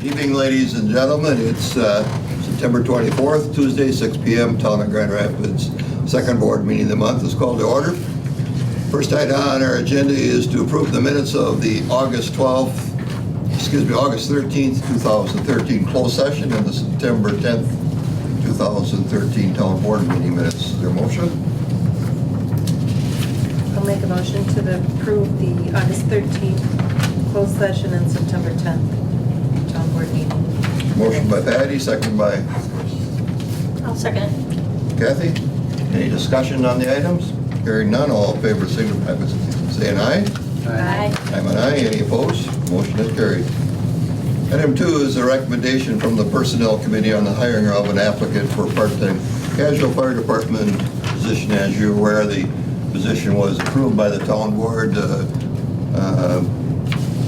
Evening, ladies and gentlemen. It's September 24th, Tuesday, 6 p.m. Town of Grand Rapids. Second board meeting of the month is called to order. First item on our agenda is to approve the minutes of the August 13th, 2013 closed session and the September 10th, 2013 town board meeting minutes. Is there a motion? I'll make a motion to approve the August 13th closed session and September 10th town board meeting. Motion by Patty, second by I'll second it. Kathy. Any discussion on the items? Hearing none, all in favor signify by saying aye. Aye. I'm an aye. Any opposed? Motion is carried. Item 2 is a recommendation from the Personnel Committee on the hiring of an applicant for part-time casual fire department position. As you're aware, the position was approved by the town board.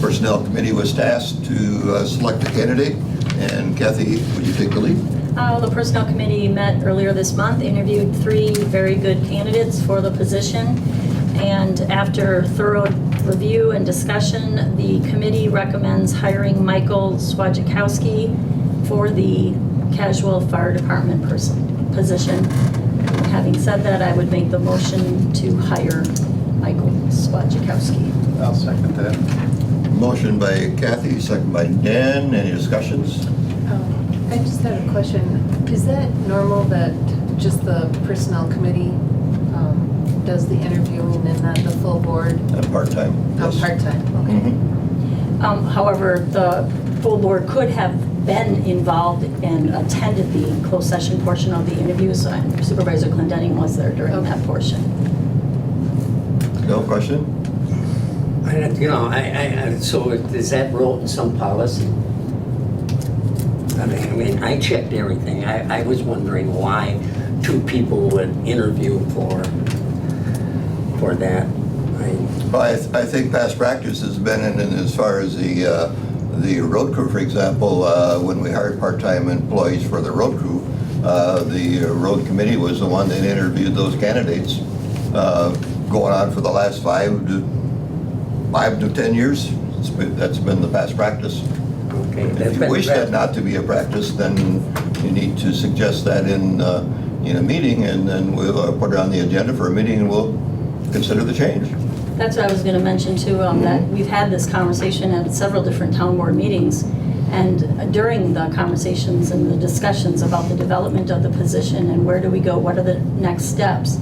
Personnel Committee was tasked to select a candidate. And Kathy, would you take the lead? The Personnel Committee met earlier this month, interviewed 3 very good candidates for the position, and after thorough review and discussion, the committee recommends hiring Michael Swadzikowski for the casual fire department position. Having said that, I would make the motion to hire Michael Swadzikowski. I'll second that. Motion by Kathy, second by Dan. Any discussions? I just had a question. Is that normal that just the Personnel Committee does the interviewing and not the full board? Part-time. Oh, Yes. part-time, okay. Mhm. However, the full board could have been involved and attended the closed session portion of the interviews, so Supervisor Clendenning was there during that portion. No question? So is that wrote in some policy? I mean, I checked everything. I was wondering why 2 people would interview for that. Well, I think past practice has been in as far as the road crew, for example, when we hired part-time employees for the road crew, the road committee was the one that interviewed those candidates, going on for the last 5 to 10 years. That's been the past practice. Okay. If you wish that not to be a practice, then you need to suggest that in a meeting, and then we'll put it on the agenda for a meeting, and we'll consider the change. That's what I was going to mention too, that we've had this conversation at several different town board meetings, and during the conversations and the discussions about the development of the position and where do we go, what are the next steps,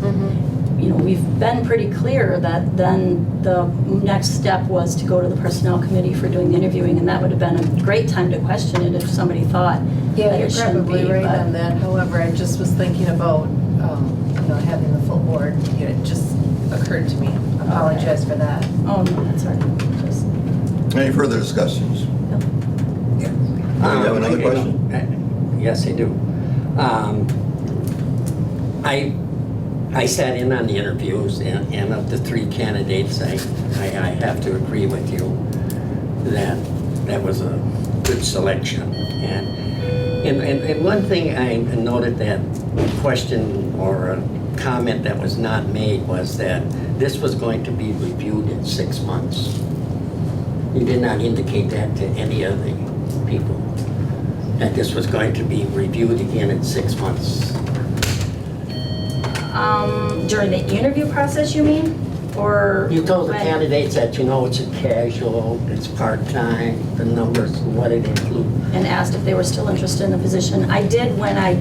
we've been pretty clear that then the next step was to go to the Personnel Committee for doing the interviewing, and that would have been a great time to question it if somebody thought Yeah, that you're it shouldn't probably be. right but- on that. However, I just was thinking about, having the full board. It just occurred to me. Apologize for that. Oh, no, that's all right. Just- Any further discussions? Yeah. Do you have another question? Yes, I do. I sat in on the interviews, and of the 3 candidates, I have to agree with you that that was a good selection. And one thing I noted, that question or a comment that was not made was that this was going to be reviewed in 6 months. You did not indicate that to any of the people, that this was going to be reviewed again in 6 months. During the interview process, you mean? Or? You told the when? candidates that, it's a casual, it's part-time, the numbers, what it includes. And asked if they were still interested in the position. I did when I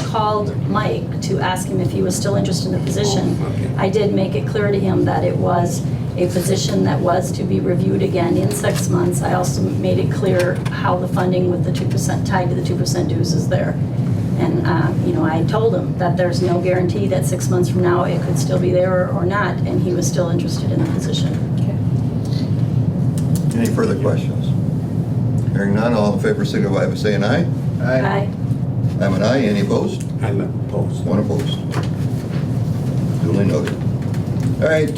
called Mike to ask him if he was still interested in the position. Oh, okay. I did make it clear to him that it was a position that was to be reviewed again in 6 months. I also made it clear how the funding with the 2% tied to the 2% dues is there. And, I told him that there's no guarantee that 6 months from now it could still be there or not, and he was still interested in the position. Okay. Any further questions? Hearing none, all in favor signify by saying aye. Aye. I'm an aye. Any opposed? I'm opposed. One opposed. Duly noted. All right,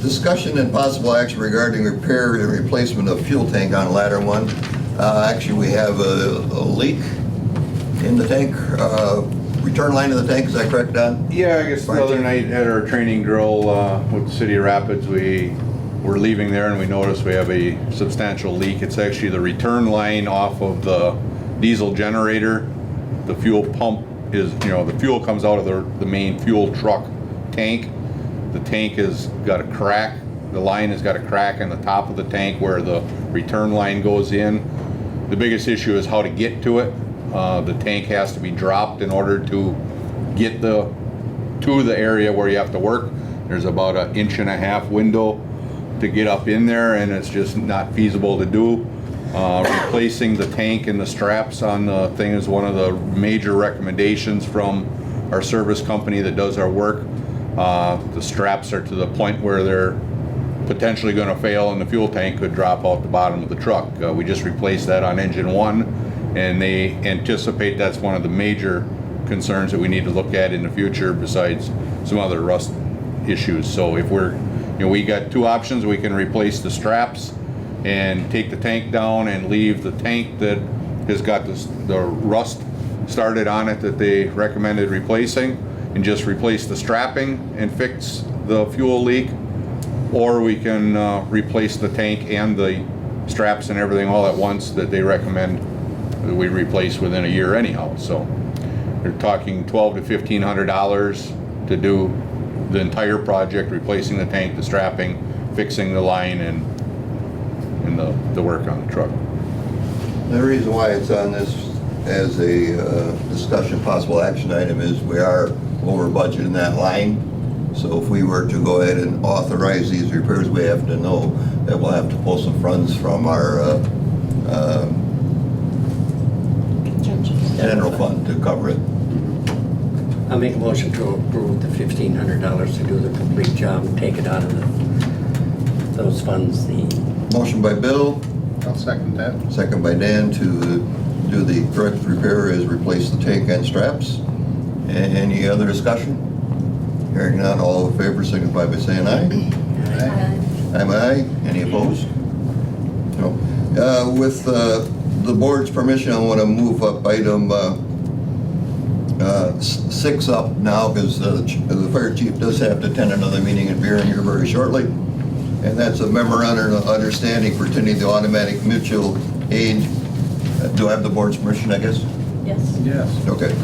discussion and possible action regarding repair and replacement of fuel tank on ladder 1. Actually, we have a leak in the tank, return line of the tank. Is that correct, Don? Yeah, I guess the other night at our training drill with the City of Rapids, we we're leaving there and we notice we have a substantial leak. It's actually the return line off of the diesel generator. The fuel pump is, the fuel comes out of the main fuel truck tank. The tank has got a crack. The line has got a crack in the top of the tank where the return line goes in. The biggest issue is how to get to it. The tank has to be dropped in order to get to the area where you have to work. There's about 1.5 inch window to get up in there, and it's just not feasible to do. Replacing the tank and the straps on the thing is one of the major recommendations from our service company that does our work. The straps are to the point where they're potentially going to fail and the fuel tank could drop out the bottom of the truck. We just replaced that on engine 1, and they anticipate that's one of the major concerns that we need to look at in the future besides some other rust issues. So if we got 2 options. We can replace the straps and take the tank down and leave the tank that has got the rust started on it that they recommended replacing, and just replace the strapping and fix the fuel leak. Or we can replace the tank and the straps and everything all at once that they recommend that we replace within a year anyhow. So they're talking $1,200 to $1,500 to do the entire project, replacing the tank, the strapping, fixing the line, and the work on the truck. The reason why it's on this as a discussion possible action item is we are over budget in that line. So if we were to go ahead and authorize these repairs, we have to know that we'll have to pull some funds from our general fund to cover it. I'll make a motion to approve the $1,500 to do the complete job and take it out of those funds. Motion by Bill, I'll second that. second by Dan to do the correct repair is replace the tank and straps. Any other discussion? Hearing none, all in favor signify by saying aye. I'm aye. Any opposed? No. With the board's permission, I want to move up item 6 up now, because the fire chief does have to attend another meeting in Beering here very shortly. And that's a memorandum of understanding pertaining to automatic mutual aid. Do I have the board's permission, I guess? Yes. Yes. Okay.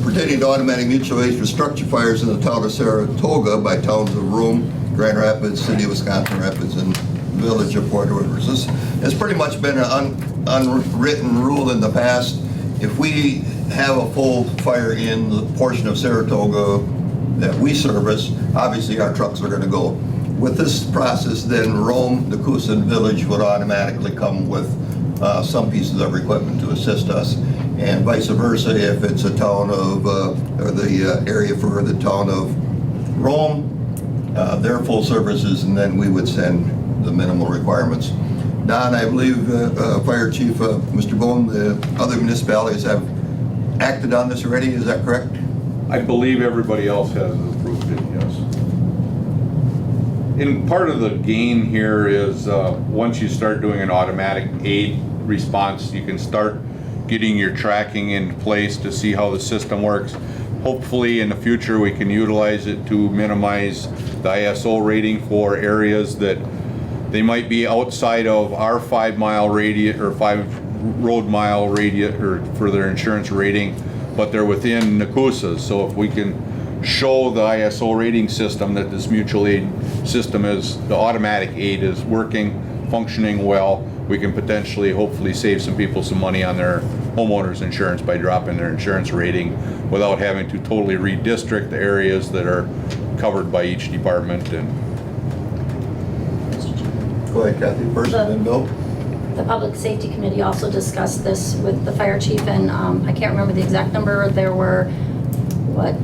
Pertaining to automatic mutual aid for structure fires in the town of Saratoga by towns of Rome, Grand Rapids, City of Wisconsin Rapids, and Village of Port Rivers. This has pretty much been an unwritten rule in the past. If we have a full fire in the portion of Saratoga that we service, obviously our trucks are going to go. With this process, then Rome, Nakusa, and Village would automatically come with some pieces of equipment to assist us, and vice versa if it's a town of, or the area for the town of Rome, their full services, and then we would send the minimal requirements. Don, I believe Fire Chief Mr. Bone, the other municipalities have acted on this already, is that correct? I believe everybody else has approved it, yes. And part of the game here is once you start doing an automatic aid response, you can start getting your tracking in place to see how the system works. Hopefully in the future we can utilize it to minimize the ISO rating for areas that they might be outside of our 5 mile radius or 5 road mile radius or for their insurance rating, but they're within Nakusa. So if we can show the ISO rating system that this mutual aid system is, the automatic aid is working, functioning well, we can potentially, hopefully save some people some money on their homeowner's insurance by dropping their insurance rating without having to totally redistrict the areas that are covered by each department. And Go ahead, Kathy, first, and then Bill. The Public Safety Committee also discussed this with the fire chief, and I can't remember the exact number. There were,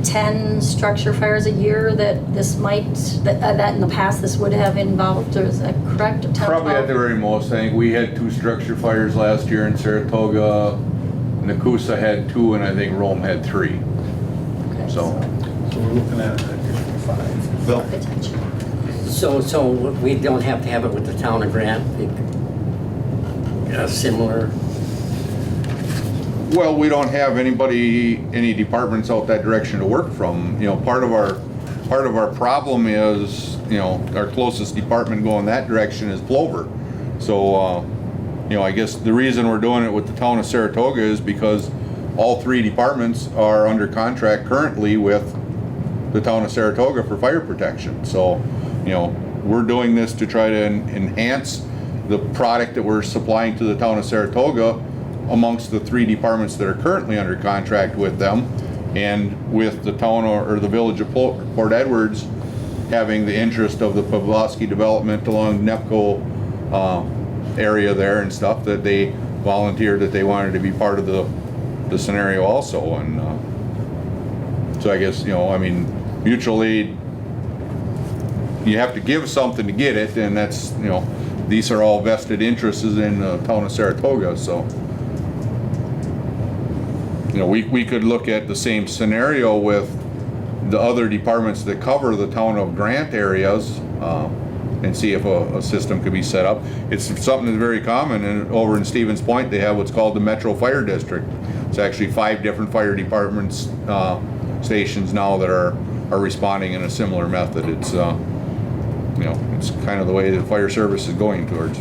10 structure fires a year that this might, that in the past this would have involved, or is that correct? 10, probably 12? at the very most. I think we had 2 structure fires last year in Saratoga. Nakusa had 2, and I think Rome had 3. Okay, So So we're looking at an additional 5. Bill? potential. So we don't have to have it with the town of Grant, similar. well, we don't have any departments out that direction to work from. Part of our part of our problem is, our closest department going that direction is Plover. So, I guess the reason we're doing it with the town of Saratoga is because all three departments are under contract currently with the town of Saratoga for fire protection. So, we're doing this to try to enhance the product that we're supplying to the town of Saratoga amongst the three departments that are currently under contract with them, and with the town or the village of Port Edwards having the interest of the Pavlovsky development along NEPCO area there and stuff, that they volunteered that they wanted to be part of the scenario also. And so I guess, mutual aid, you have to give something to get it, and that's, these are all vested interests in the town of Saratoga. So, we could look at the same scenario with the other departments that cover the town of Grant areas, and see if a system could be set up. It's something that's very common, and over in Stevens Point they have what's called the Metro Fire District. It's actually 5 different fire departments stations now that are responding in a similar method. It's it's kind of the way the fire service is going towards.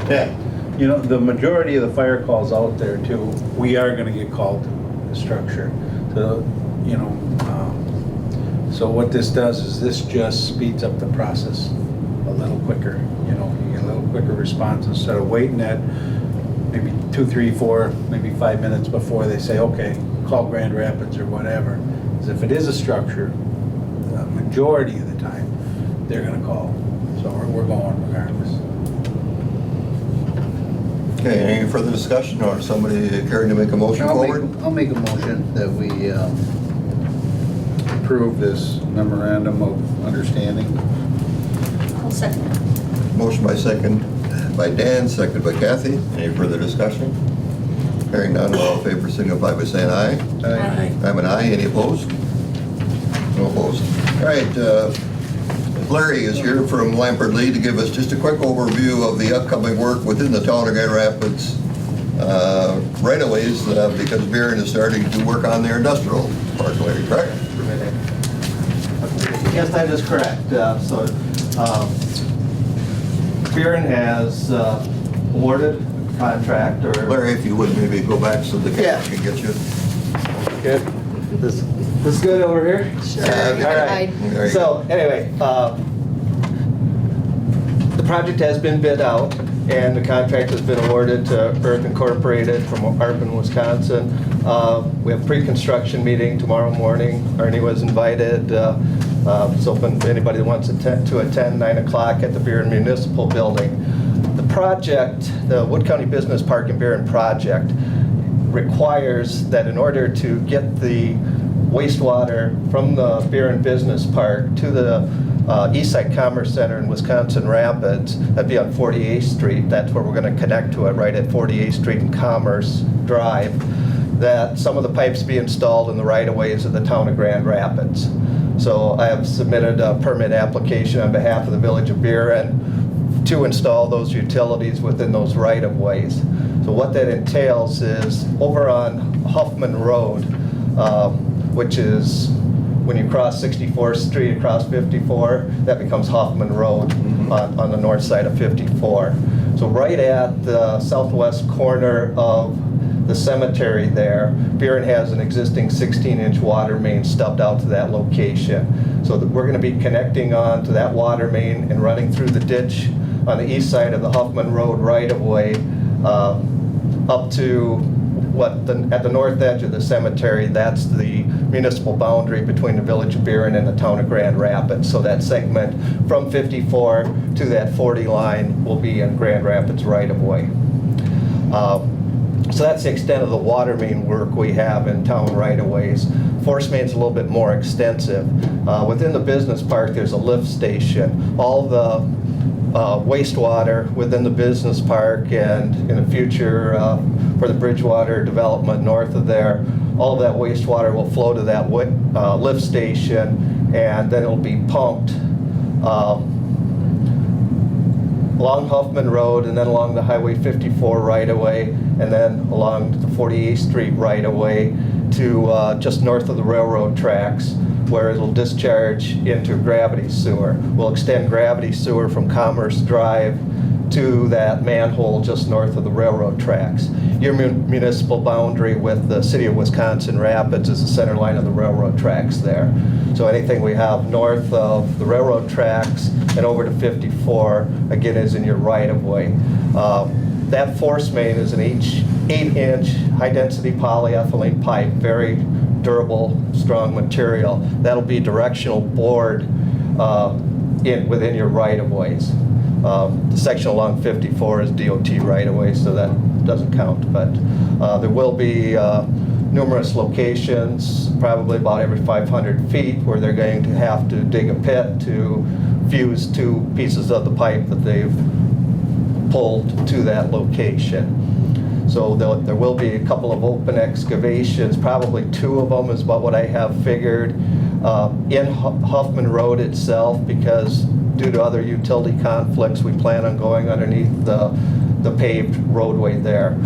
Yeah. The majority of the fire calls out there too, we are gonna get called to structure. So, so what this does is this just speeds up the process a little quicker. You get a little quicker response instead of waiting that maybe 2, 3, 4, maybe 5 minutes before they say, okay, call Grand Rapids or whatever. Because if it is a structure, the majority of the time, they're gonna call. So we're going regardless. Okay, any further discussion, or somebody caring to make a motion forward? I'll make a motion that we approve this memorandum of understanding. I'll second it. Motion by Dan, seconded by Kathy. Any further discussion? Hearing none, all in favor signify by saying aye. Aye. I'm an aye. Any opposed? No opposed. All right, Larry is here from Lampard Lee to give us just a quick overview of the upcoming work within the town of Grand Rapids right-of-ways, because Buren is starting to work on their industrial park, Larry, correct? Yes, that is correct. Buren has awarded a contract or... Larry, if you would maybe go back so the camera can get you. Good. This is good over here? Sure. Yeah, You all can right. hide. There you So anyway, the project has been bid out and the contract has been awarded to Earth Incorporated from Arpin, Wisconsin. We have a pre-construction meeting tomorrow morning. Ernie was invited. It's open to anybody that wants to attend 9 o'clock at the Buren Municipal Building. The project, the Wood County Business Park in Buren project, requires that in order to get the wastewater from the Buren Business Park to the Eastside Commerce Center in Wisconsin Rapids, that'd be on 48th Street. That's where we're going to connect to it, right at 48th Street and Commerce Drive, that some of the pipes be installed in the right-of-ways of the town of Grand Rapids. So I have submitted a permit application on behalf of the Village of Buren to install those utilities within those right-of-ways. So what that entails is over on Huffman Road, which is when you cross 64th Street across 54, that becomes Huffman Road on the north side of 54. So right at the southwest corner of the cemetery there, Buren has an existing 16-inch water main stubbed out to that location. So that we're going to be connecting on to that water main and running through the ditch on the east side of the Huffman Road right-of-way up to at the north edge of the cemetery. That's the municipal boundary between the Village of Buren and the town of Grand Rapids. So that segment from 54 to that 40 line will be in Grand Rapids right-of-way. So that's the extent of the water main work we have in town right-of-ways. Force main's a little bit more extensive. Within the business park, there's a lift station. All the wastewater within the business park and in the future for the Bridgewater development north of there, all of that wastewater will flow to that lift station, and then it'll be pumped along Huffman Road and then along the Highway 54 right-of-way and then along the 48th Street right-of-way. to just north of the railroad tracks, where it'll discharge into gravity sewer. We'll extend gravity sewer from Commerce Drive to that manhole just north of the railroad tracks. Your municipal boundary with the city of Wisconsin Rapids is the center line of the railroad tracks there. So anything we have north of the railroad tracks and over to 54, again, is in your right-of-way. That force main is an 8-inch high-density polyethylene pipe, very durable, strong material. That'll be directional bored within your right-of-ways. The section along 54 is DOT right-of-way, so that doesn't count. But there will be numerous locations, probably about every 500 feet, where they're going to have to dig a pit to fuse 2 pieces of the pipe that they've pulled to that location. So there will be a couple of open excavations, probably 2 of them is about what I have figured, in Huffman Road itself, because due to other utility conflicts, we plan on going underneath the paved roadway there.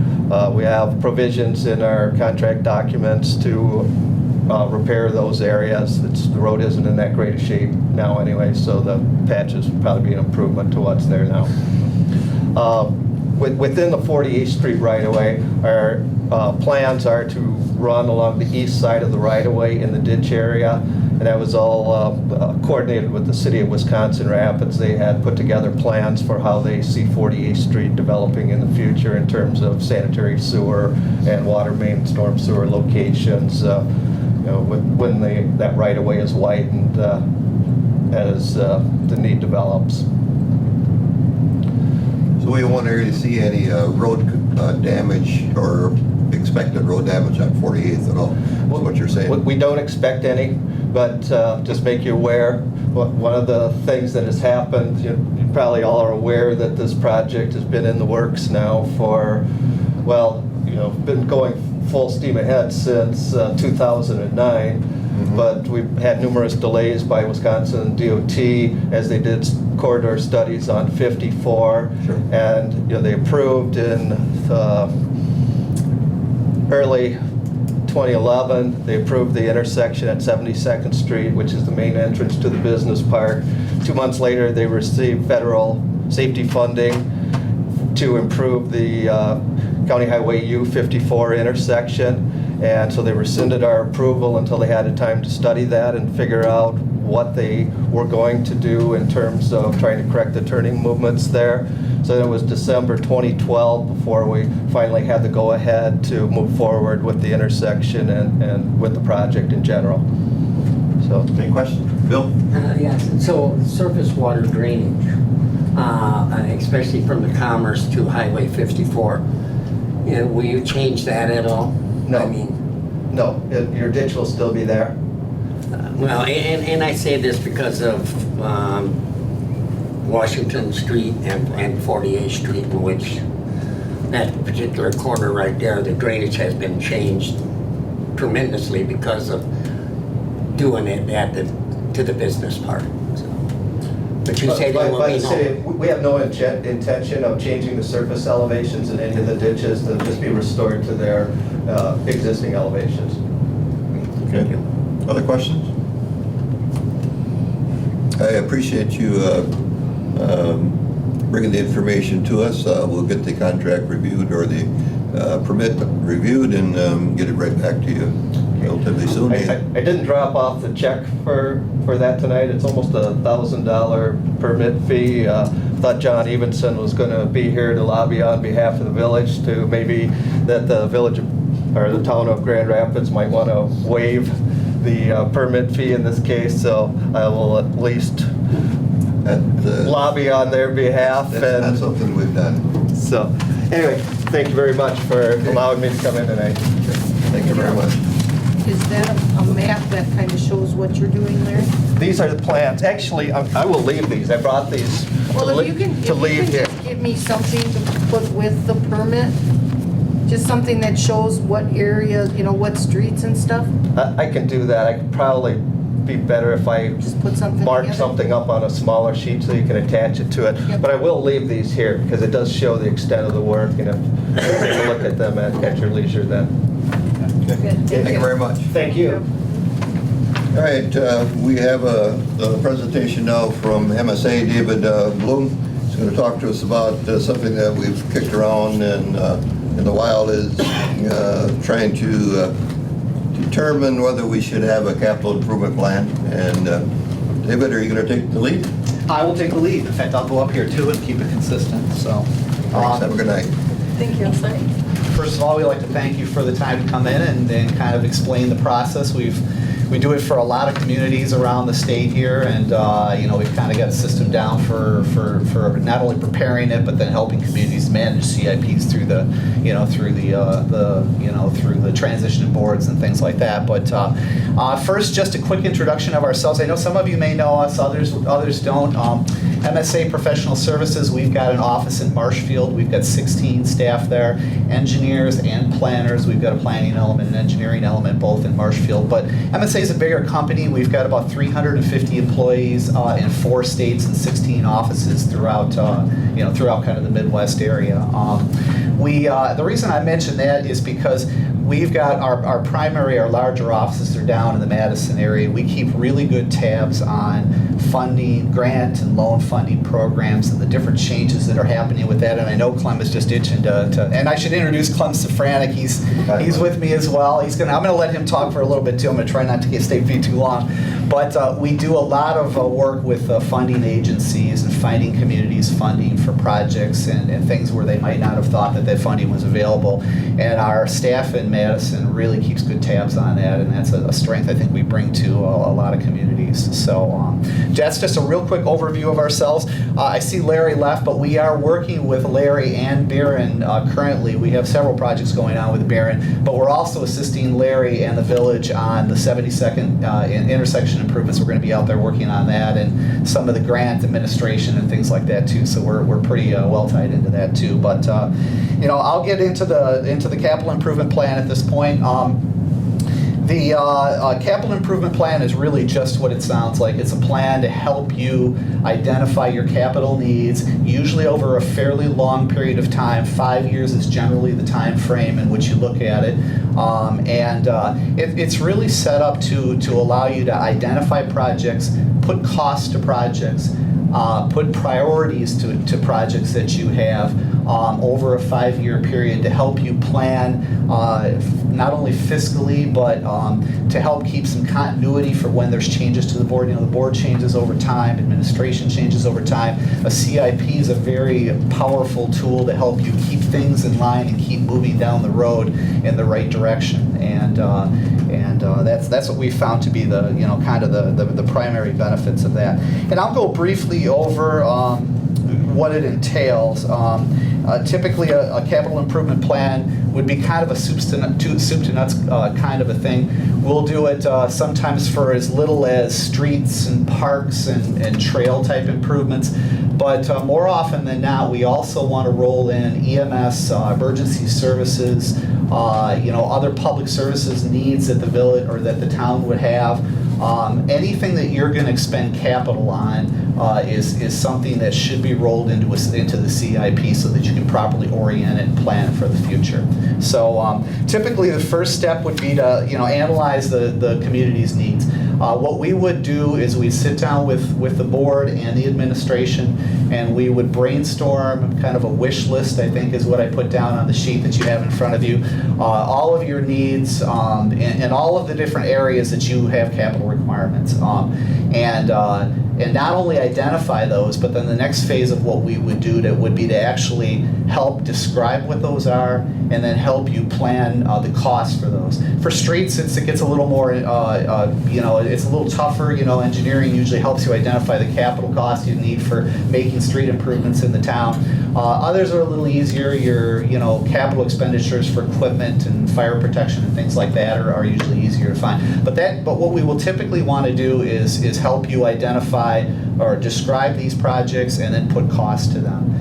We have provisions in our contract documents to repair those areas. The road isn't in that great a shape now anyway, so the patches would probably be an improvement to what's there now. Within the 48th Street right-of-way, our plans are to run along the east side of the right-of-way in the ditch area, and that was all coordinated with the city of Wisconsin Rapids. They had put together plans for how they see 48th Street developing in the future in terms of sanitary sewer and water main storm sewer locations, when that right-of-way is widened as the need develops. So we won't really see any road damage or expected road damage on 48th at all, is what you're saying? We don't expect any, but just make you aware, one of the things that has happened, you probably all are aware that this project has been in the works now for, been going full steam ahead since 2009. But we've had numerous delays by Wisconsin DOT as they did corridor studies on 54. Sure. And they approved in early 2011, they approved the intersection at 72nd Street, which is the main entrance to the business park. 2 months later, they received federal safety funding to improve the County Highway U-54 intersection. And so they rescinded our approval until they had a time to study that and figure out what they were going to do in terms of trying to correct the turning movements there. So it was December 2012 before we finally had the go-ahead to move forward with the intersection and with the project in general. So, Any questions? Bill? Yes, so surface water drainage, especially from the Commerce to Highway 54, will you change that at all? No. I mean, no, your ditch will still be there. well, and I say this because of Washington Street and 48th Street, in which that particular corner right there, the drainage has been changed tremendously because of doing it to the business part. So. But you say there will By be the city, no. we have no intention of changing the surface elevations in any of the ditches. They'll just be restored to their existing elevations. Okay. Other questions? I appreciate you bringing the information to us. We'll get the contract reviewed or the permit reviewed and get it right back to you relatively soon. I didn't drop off the check for that tonight. It's almost $1,000 permit fee. Thought John Evenson was going to be here to lobby on behalf of the village to maybe that the village or the town of Grand Rapids might want to waive the permit fee in this case. So I will at least lobby on their behalf. That's not something we've done. So anyway, thank you very much for allowing me to come in tonight. Thank you very much. Is that a map that kind of shows what you're doing there? These are the plans. Actually, I will leave these. I brought these Well, if you can leave here. just give me something to put with the permit, just something that shows what area, what streets and stuff, I can do that. I could probably be better if I just put something mark together. something up on a smaller sheet so you can attach it to it. Yep. But I will leave these here because it does show the extent of the work, and if take a look at them at your leisure then. Good, Thank you very much. Thank you. All right, we have a presentation now from MSA. David Bloom is going to talk to us about something that we've kicked around in the wild, is trying to determine whether we should have a capital improvement plan. And David, are you going to take the lead? I will take the lead. In fact, I'll go up here too and keep it consistent, so. Thanks, have a good night. Thank you. First of all, we'd like to thank you for the time to come in and kind of explain the process. We do it for a lot of communities around the state here, and we've kind of got a system down for not only preparing it, but then helping communities manage CIPs through the transition boards and things like that. But first, just a quick introduction of ourselves. I know some of you may know us, others don't. MSA Professional Services, we've got an office in Marshfield. We've got 16 staff there, engineers and planners. We've got a planning element and engineering element both in Marshfield. But MSA is a bigger company. We've got about 350 employees in 4 states and 16 offices throughout kind of the Midwest area. The reason I mention that is because we've got our larger offices are down in the Madison area. We keep really good tabs on funding, grant and loan funding programs and the different changes that are happening with that. And I know Clem is just itching to and I should introduce Clem Safranek. He's with me as well. I'm going to let him talk for a little bit too. I'm going to try not to stay too long. But we do a lot of work with funding agencies and finding communities funding for projects and things where they might not have thought that funding was available. And our staff in Madison really keeps good tabs on that, and that's a strength I think we bring to a lot of communities. So that's just a real quick overview of ourselves. I see Larry left, but we are working with Larry and Barron currently. We have several projects going on with Barron, but we're also assisting Larry and the village on the 72nd intersection improvements. We're going to be out there working on that and some of the grant administration and things like that too. So we're pretty well tied into that too. But I'll get into the capital improvement plan at this point. The capital improvement plan is really just what it sounds like. It's a plan to help you identify your capital needs, usually over a fairly long period of time. 5 years is generally the time frame in which you look at it. It's really set up to allow you to identify projects, put costs to projects, put priorities to projects that you have over a 5-year period to help you plan not only fiscally, but to help keep some continuity for when there's changes to the board. The board changes over time, administration changes over time. A CIP is a very powerful tool to help you keep things in line and keep moving down the road in the right direction. And that's what we found to be the primary benefits of that. And I'll go briefly over what it entails. Typically, a capital improvement plan would be kind of a soup to nuts kind of a thing. We'll do it sometimes for as little as streets and parks and trail type improvements. But more often than not, we also want to roll in EMS, emergency services, other public services needs that the village or that the town would have. Anything that you're going to expend capital on is something that should be rolled into the CIP so that you can properly orient it and plan for the future. So typically the first step would be to analyze the community's needs. What we would do is we'd sit down with the board and the administration, and we would brainstorm kind of a wish list, I think is what I put down on the sheet that you have in front of you. All of your needs and all of the different areas that you have capital requirements. And not only identify those, but then the next phase of what we would do would be to actually help describe what those are and then help you plan the cost for those. For streets, it gets a little more, it's a little tougher. Engineering usually helps you identify the capital cost you need for making street improvements in the town. Others are a little easier. Your capital expenditures for equipment and fire protection and things like that are usually easier to find. But what we will typically want to do is help you identify or describe these projects and then put costs to them.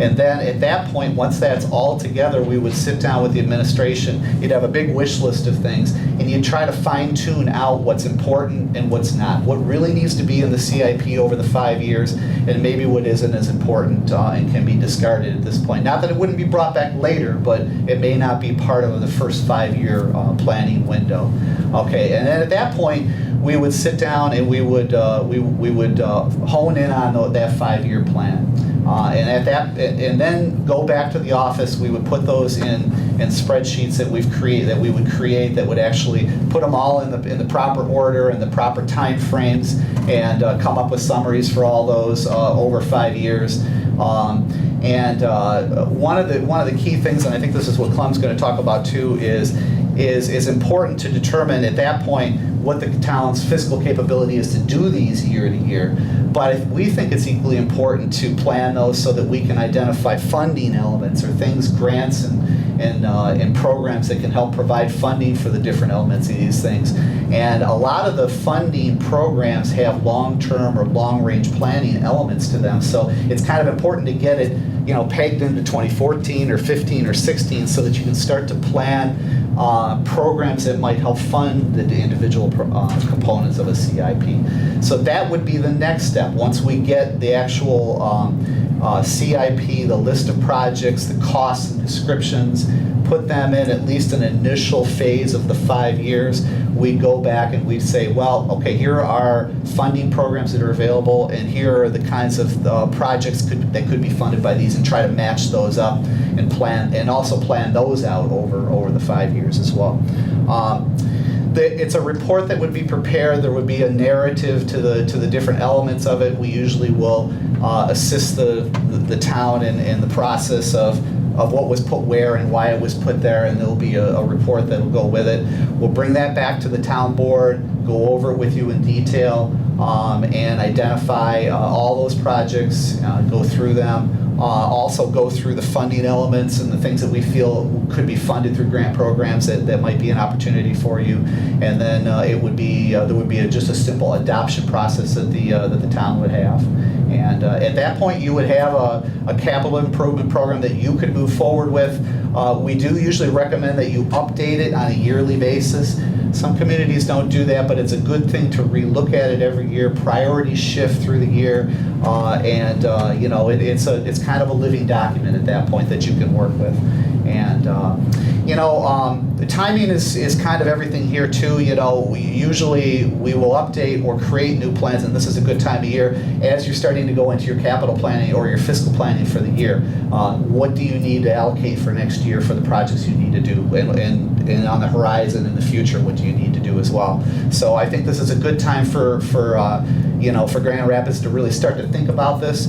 And then at that point, once that's all together, we would sit down with the administration. You'd have a big wish list of things, and you'd try to fine tune out what's important and what's not. What really needs to be in the CIP over the 5 years, and maybe what isn't as important and can be discarded at this point. Not that it wouldn't be brought back later, but it may not be part of the first 5-year planning window. Okay, and then at that point, we would sit down and we would hone in on that 5-year plan. And then go back to the office. We would put those in spreadsheets that we would create that would actually put them all in the proper order and the proper time frames, and come up with summaries for all those over 5 years. And one of the key things, and I think this is what Clem's going to talk about too, is important to determine at that point what the town's fiscal capability is to do these year to year. But we think it's equally important to plan those so that we can identify funding elements or things, grants and programs that can help provide funding for the different elements of these things. And a lot of the funding programs have long-term or long-range planning elements to them. So it's kind of important to get it, pegged into 2014 or 15 or 16 so that you can start to plan programs that might help fund the individual components of a CIP. So that would be the next step. Once we get the actual CIP, the list of projects, the costs and descriptions, put them in at least an initial phase of the 5 years, we go back and we say, well, okay, here are funding programs that are available, and here are the kinds of projects that could be funded by these, and try to match those up and plan, and also plan those out over the 5 years as well. It's a report that would be prepared. There would be a narrative to the different elements of it. We usually will assist the town in the process of what was put where and why it was put there, and there'll be a report that'll go with it. We'll bring that back to the town board, go over it with you in detail, and identify all those projects, go through them. Also go through the funding elements and the things that we feel could be funded through grant programs that might be an opportunity for you. And then there would be just a simple adoption process that the town would have. And at that point, you would have a capital improvement program that you could move forward with. We do usually recommend that you update it on a yearly basis. Some communities don't do that, but it's a good thing to relook at it every year. Priorities shift through the year, and it's kind of a living document at that point that you can work with. And the timing is kind of everything here too. We will update or create new plans, and this is a good time of year as you're starting to go into your capital planning or your fiscal planning for the year. What do you need to allocate for next year for the projects you need to do, and on the horizon in the future, what do you need to do as well? So I think this is a good time for Grand Rapids to really start to think about this.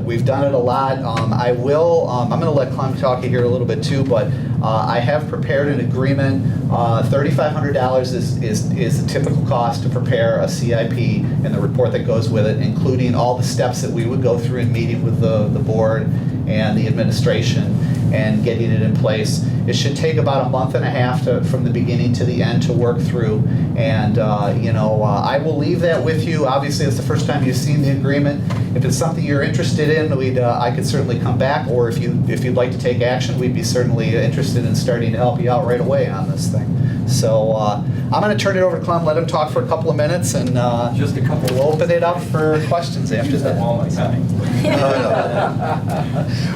We've done it a lot. I'm going to let Clem talk here a little bit too, but I have prepared an agreement. $3,500 is the typical cost to prepare a CIP and the report that goes with it, including all the steps that we would go through in meeting with the board and the administration and getting it in place. It should take about a month and a half from the beginning to the end to work through. And I will leave that with you. Obviously, it's the first time you've seen the agreement. If it's something you're interested in, I could certainly come back. Or if you'd like to take action, we'd be certainly interested in starting to help you out right away on this thing. So I'm going to turn it over to Clem, let him talk for a couple of minutes, and just a couple. We'll open it up for questions after that. All my time.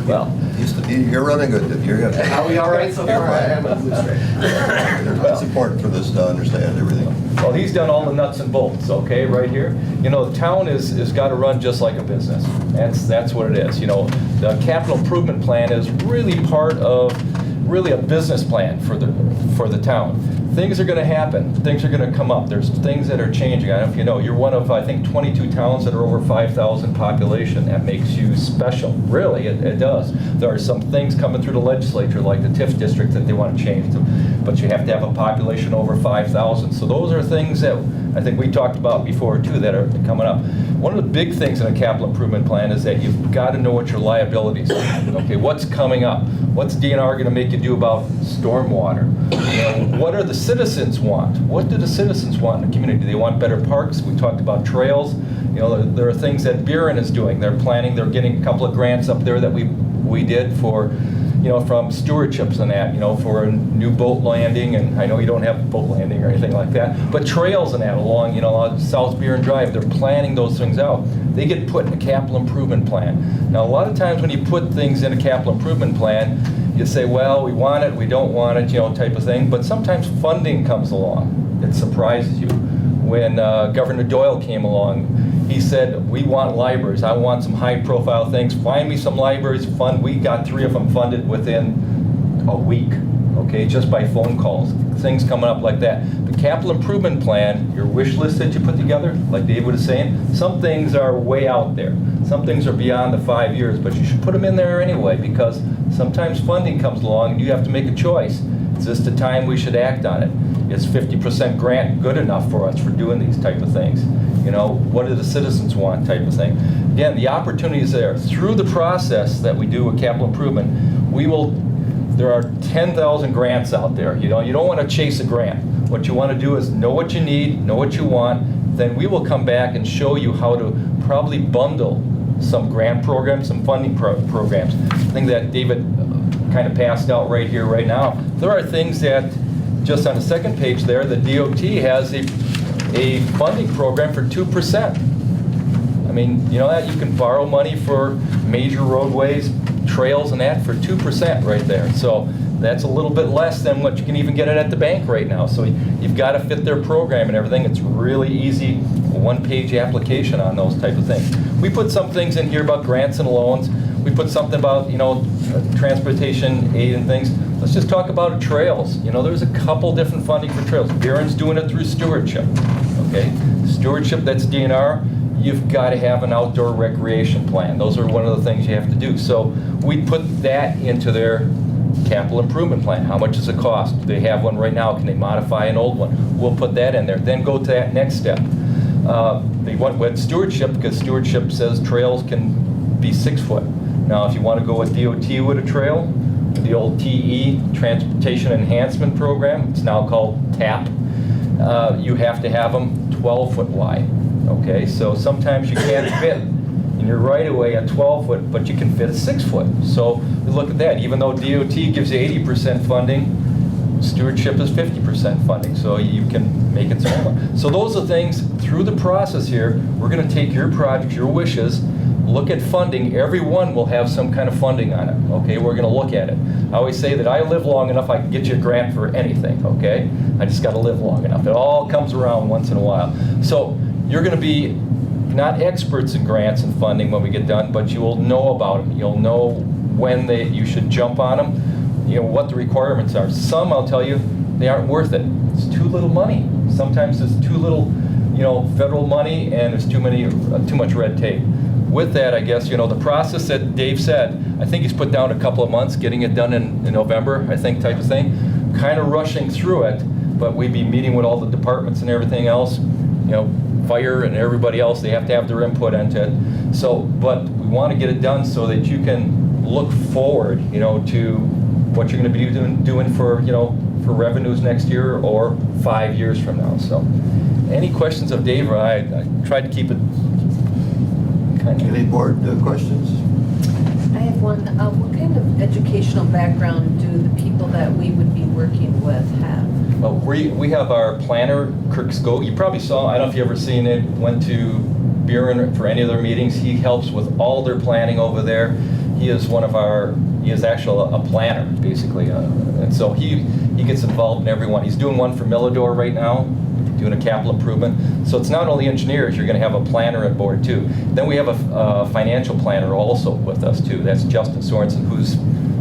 Well, You're running good. You're good. Are we all right so far? I am a loose right. That's important for this to understand everything. Well, he's done all the nuts and bolts, okay, right here. The town is got to run just like a business. That's what it is. The capital improvement plan is really part of a business plan for the town. Things are going to happen. Things are going to come up. There's things that are changing. I don't know if you know, you're one of, I think, 22 towns that are over 5,000 population. That makes you special. Really, it does. There are some things coming through the legislature, like the TIF district, that they want to change. But you have to have a population over 5,000. So those are things that I think we talked about before, too, that are coming up. One of the big things in a capital improvement plan is that you've got to know what your liabilities are. Okay, what's coming up? What's DNR going to make you do about stormwater? What are the citizens want? What do the citizens want in the community? Do they want better parks? We talked about trails. There are things that Buren is doing. They're planning. They're getting a couple of grants up there that we we did for, from stewardships and that, for a new boat landing, and I know you don't have a boat landing or anything like that, but trails and that along, South Buren Drive, they're planning those things out. They get put in a capital improvement plan. Now, a lot of times when you put things in a capital improvement plan, you say, well, we want it, we don't want it, type of thing, but sometimes funding comes along. It surprises you. When Governor Doyle came along, he said, we want libraries. I want some high-profile things. Find me some libraries. We got 3 of them funded within a week, okay, just by phone calls. Things coming up like that. The capital improvement plan, your wish list that you put together, like David was saying, some things are way out there. Some things are beyond the 5 years, but you should put them in there anyway, because sometimes funding comes along and you have to make a choice. Is this the time we should act on it? Is 50% grant good enough for us for doing these type of things? What do the citizens want type of thing? Again, the opportunity is there. Through the process that we do with capital improvement, there are 10,000 grants out there. You don't want to chase a grant. What you want to do is know what you need, know what you want, then we will come back and show you how to probably bundle some grant programs, some funding programs. The thing that David kind of passed out right here, right now, there are things that, just on the second page there, the DOT has a funding program for 2%. I mean, that you can borrow money for major roadways, trails and that for 2% right there. So that's a little bit less than what you can even get it at the bank right now. So you've got to fit their program and everything. It's really easy, one-page application on those type of things. We put some things in here about grants and loans. We put something about, transportation aid and things. Let's just talk about trails. There's a couple different funding for trails. Buren's doing it through stewardship, okay? Stewardship, that's DNR. You've got to have an outdoor recreation plan. Those are one of the things you have to do. So we put that into their capital improvement plan. How much does it cost? Do they have one right now? Can they modify an old one? We'll put that in there. Then go to that next step. They went with stewardship because stewardship says trails can be 6 foot. Now, if you want to go with DOT with a trail, the old TE, Transportation Enhancement Program, it's now called TAP, you have to have them 12 foot wide. Okay, so sometimes you can't fit in your right-of-way a 12 foot, but you can fit a 6 foot. So look at that. Even though DOT gives you 80% funding, stewardship is 50% funding, so you can make it smaller. So those are things through the process here. We're going to take your projects, your wishes, look at funding. Every one will have some kind of funding on it. Okay, we're going to look at it. I always say that I live long enough, I can get you a grant for anything. Okay, I just got to live long enough. It all comes around once in a while. So you're going to be not experts in grants and funding when we get done, but you will know about them. You'll know when you should jump on them, what the requirements are. Some, I'll tell you, they aren't worth it. It's too little money. Sometimes there's too little, federal money, and there's too much red tape. With that, I guess, the process that Dave said, I think he's put down a couple of months, getting it done in November, I think, type of thing. Kind of rushing through it, but we'd be meeting with all the departments and everything else, fire and everybody else, they have to have their input into it. So, but we want to get it done so that you can look forward, to what you're going to be doing for, for revenues next year or 5 years from now. So, any questions of Dave? I tried to keep it kind of. Any board questions? I have one. What kind of educational background do the people that we would be working with have? Well, we have our planner, Kirk Sco. You probably saw, I don't know if you ever seen it, went to Buren for any of their meetings. He helps with all their planning over there. He is actually a planner, basically. And so he gets involved in every one. He's doing one for Millador right now, doing a capital improvement. So it's not only engineers, you're going to have a planner on board too. Then we have a financial planner also with us too. That's Justin Sorensen, who's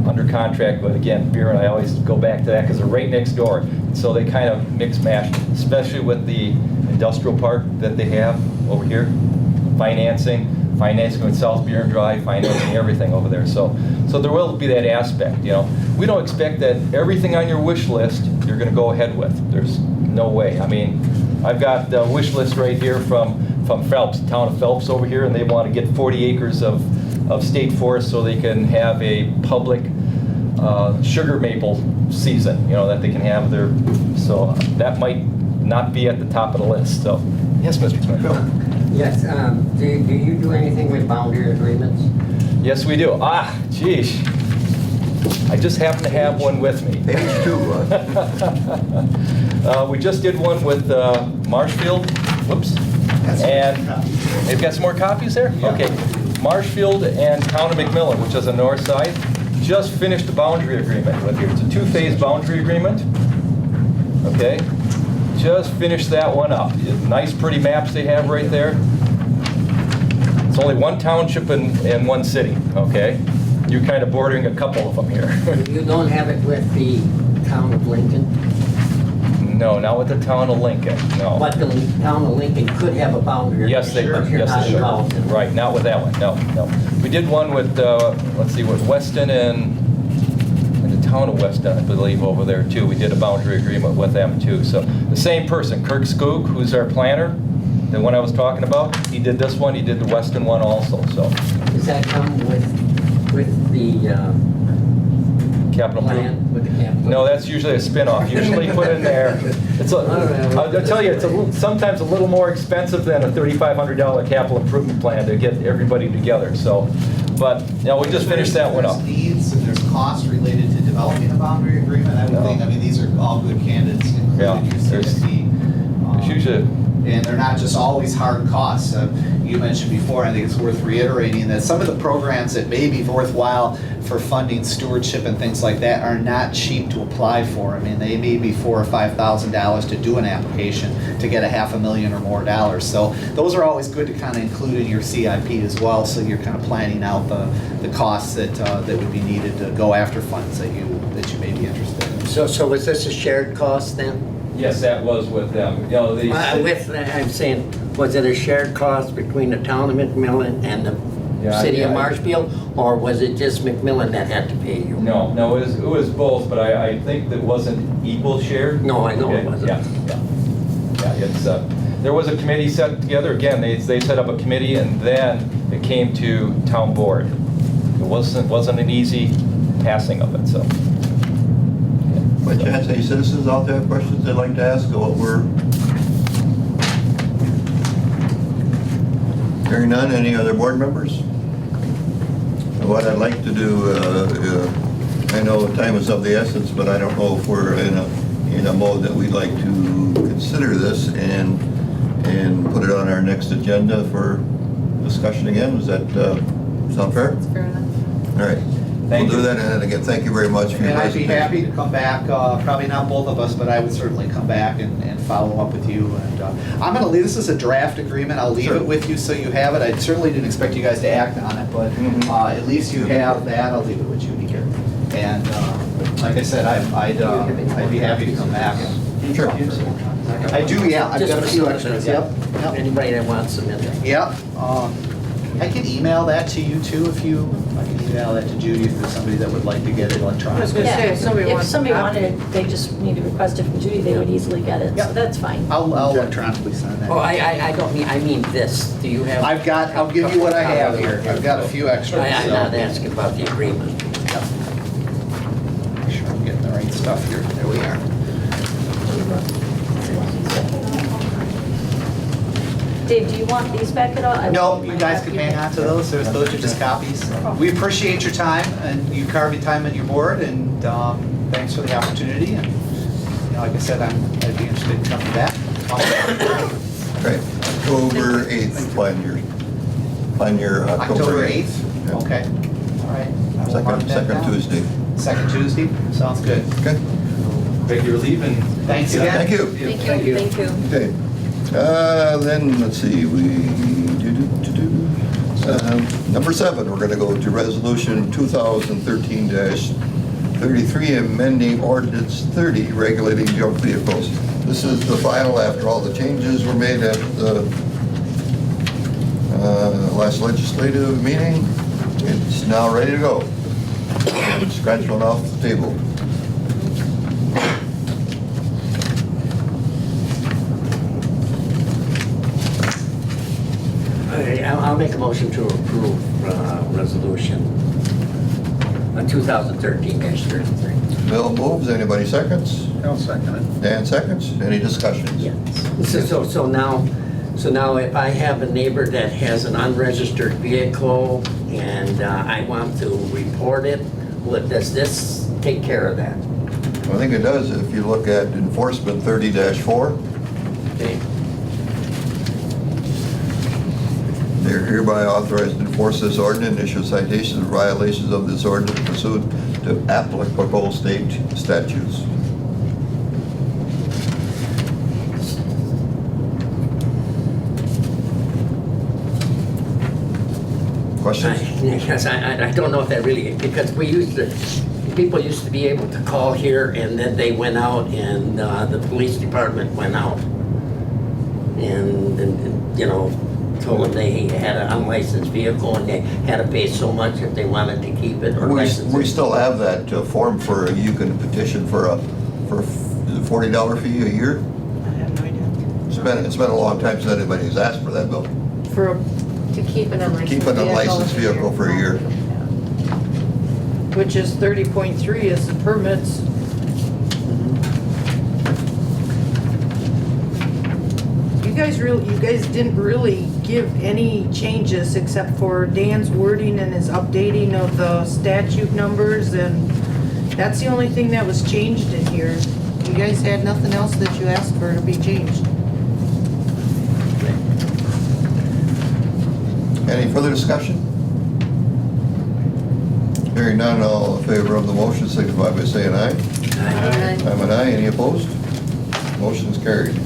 under contract, but again, Buren, I always go back to that because they're right next door. So they kind of mix-mash, especially with the industrial park that they have over here. Financing with South Buren Drive, financing everything over there. So there will be that aspect, We don't expect that everything on your wish list you're going to go ahead with. There's no way. I mean, I've got the wish list right here from Phelps, town of Phelps over here, and they want to get 40 acres of state forest so they can have a public sugar maple season, that they can have their, so that might not be at the top of the list. So, yes, Mr. Smith. Yes, do you do anything with boundary agreements? Yes, we do. Ah, geez. I just happen to have one with me. Page 2, We just did one with Marshfield, whoops, and they've got some more copies there? Okay. Marshfield and Town of McMillan, which is the north side, just finished a boundary agreement with you. It's a two-phase boundary agreement, okay? Just finished that one up. Nice, pretty maps they have right there. It's only one township and one city, okay? You're kind of bordering a couple of them here. You don't have it with the town of Lincoln? No, not with the town of Lincoln, no. But the town of Lincoln could have a boundary. Yes, they but could. you're Yes, not they should. involved in it. Right, not with that one, no, no. We did one with, let's see, with Weston and the town of Weston, I believe, over there too. We did a boundary agreement with them too. So the same person, Kirk Skoog, who's our planner, the one I was talking about, he did this one, he did the Weston one also, so. Does that come with the Capital plan, improvement. with the capital? No, that's usually a spin-off, usually put in there. It's I'll tell you, it's sometimes a little more expensive than a $3,500 capital improvement plan to get everybody together, so. But, you know, we just finished that one up. There's needs and there's costs related to developing a boundary agreement. I would No. think, I mean, these are all good candidates, Yeah, including your there's- CFP. It's usually, And they're not just always hard costs. You mentioned before, I think it's worth reiterating, that some of the programs that may be worthwhile for funding stewardship and things like that are not cheap to apply for. I mean, they may be $4,000 or $5,000 to do an application to get a $500,000 or more dollars. So those are always good to kind of include in your CIP as well, so you're kind of planning out the costs that would be needed to go after funds that you may be interested in. So was this a shared cost then? yes, that was with them. You know, the. I'm saying, was it a shared cost between the town of McMillan and the Yeah, city of yeah. Marshfield? Or was it just McMillan that had to pay you? No, it was both, but I think that wasn't equal share. No, I know it Okay, wasn't. Yeah, it's, there was a committee set together, again, they set up a committee and then it came to town board. It wasn't an easy passing of it, so. By chance, any citizens out there have questions they'd like to ask of what we're... Hearing none, any other board members? What I'd like to do, I know time is of the essence, but I don't know if we're in a mode that we'd like to consider this and put it on our next agenda for discussion again. Does that sound fair? That's fair enough. All right. Thank We'll do you. that, and then again, thank you very much for your And I'd be presentation. happy to come back, probably not both of us, but I would certainly come back and follow up with you. And I'm going to leave, this is a draft agreement, I'll leave Sure. it with you so you have it. I certainly didn't expect you guys to act on it, but at least you have that, I'll leave it with you here. And like I said, I'd be happy to come back. Sure. I do, yeah, I've Just got a for few something, extras, yeah. yep. Anybody that wants them in there. Yep. I can email that to you too I can email that to Judy if there's somebody that would like to get it I was electronically. gonna say, if somebody If wants a somebody copy. wanted it, they just need to request it from Judy, they would easily get it, Yeah. so that's fine. I'll electronically send that. Oh, I don't mean, I mean this. Do you have? I'll give you what I have here. I've got a few extras. I'm so- not asking about the agreement. Yep. Make sure I'm getting the right stuff here. There we are. Dave, do you want these back at all? No, you guys can hang on to those. Those are just copies. We appreciate your time and you carve your time on your board and thanks for the opportunity. And like I said, I'd be interested in coming back. Great. October 8th, plan your October 8th? Yeah. Okay. All right. I will mark that Second down. Tuesday. Second Tuesday? Sounds good. Okay. Regular leave and. Thanks again. Thank you. Thank you, thank you. Okay. Then, let's see, number 7, we're gonna go to resolution 2013-33, amending ordinance 30, regulating junk vehicles. This is the final after all the changes were made at the last legislative meeting. It's now ready to go. Scratch one off the table. Okay, I'll make a motion to approve resolution 2013-33. Bill moves, anybody seconds? I'll second it. Dan seconds, any discussions? Yeah. So now, So now if I have a neighbor that has an unregistered vehicle and I want to report it, does this take care of that? I think it does. If you look at enforcement 30-4, Okay. they're hereby authorized to enforce this ordinance, issue citations for violations of this ordinance pursuant to applicable state statutes. Questions? Yes, I don't know if that really, because people used to be able to call here and then they went out and the police department went out and told them they had an unlicensed vehicle and they had to pay so much if they wanted to keep it or license We it. still have that form you can petition for a $40 fee a year. I have no idea. It's been a long time since anybody's asked for that, Bill. To keep an unlicensed Keep an unlicensed vehicle for a year. Which is 30.3 is the permits. You guys didn't really give any changes except for Dan's wording and his updating of the statute numbers, and that's the only thing that was changed in here. You guys had nothing else that you asked for to be changed. Any further discussion? Hearing none, all in favor of the motion signify by saying aye. I'm an aye. Any opposed? Motion's carried.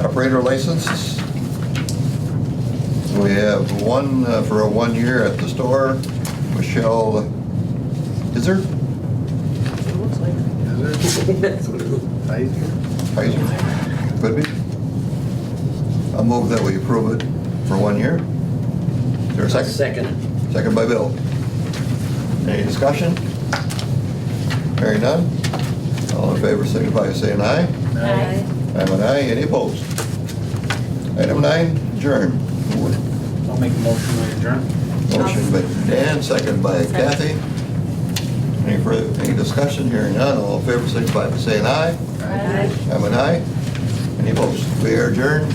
Operator licenses. We have one for a 1 year at the store. Michelle, is there? It looks like. That's what it is. Heiser? Could be. I'll move that we approve it for 1 year. Is there a second? Second. Second by Bill. Any discussion? Hearing none. All in favor signify by saying aye. Aye. I'm an aye. Any opposed? Item 9, adjourn. I'll make a motion to adjourn. Motion by Dan, second by Kathy. Any discussion? Hearing none. All in favor signify by saying aye. Aye. I'm an aye. Any opposed? We are adjourned.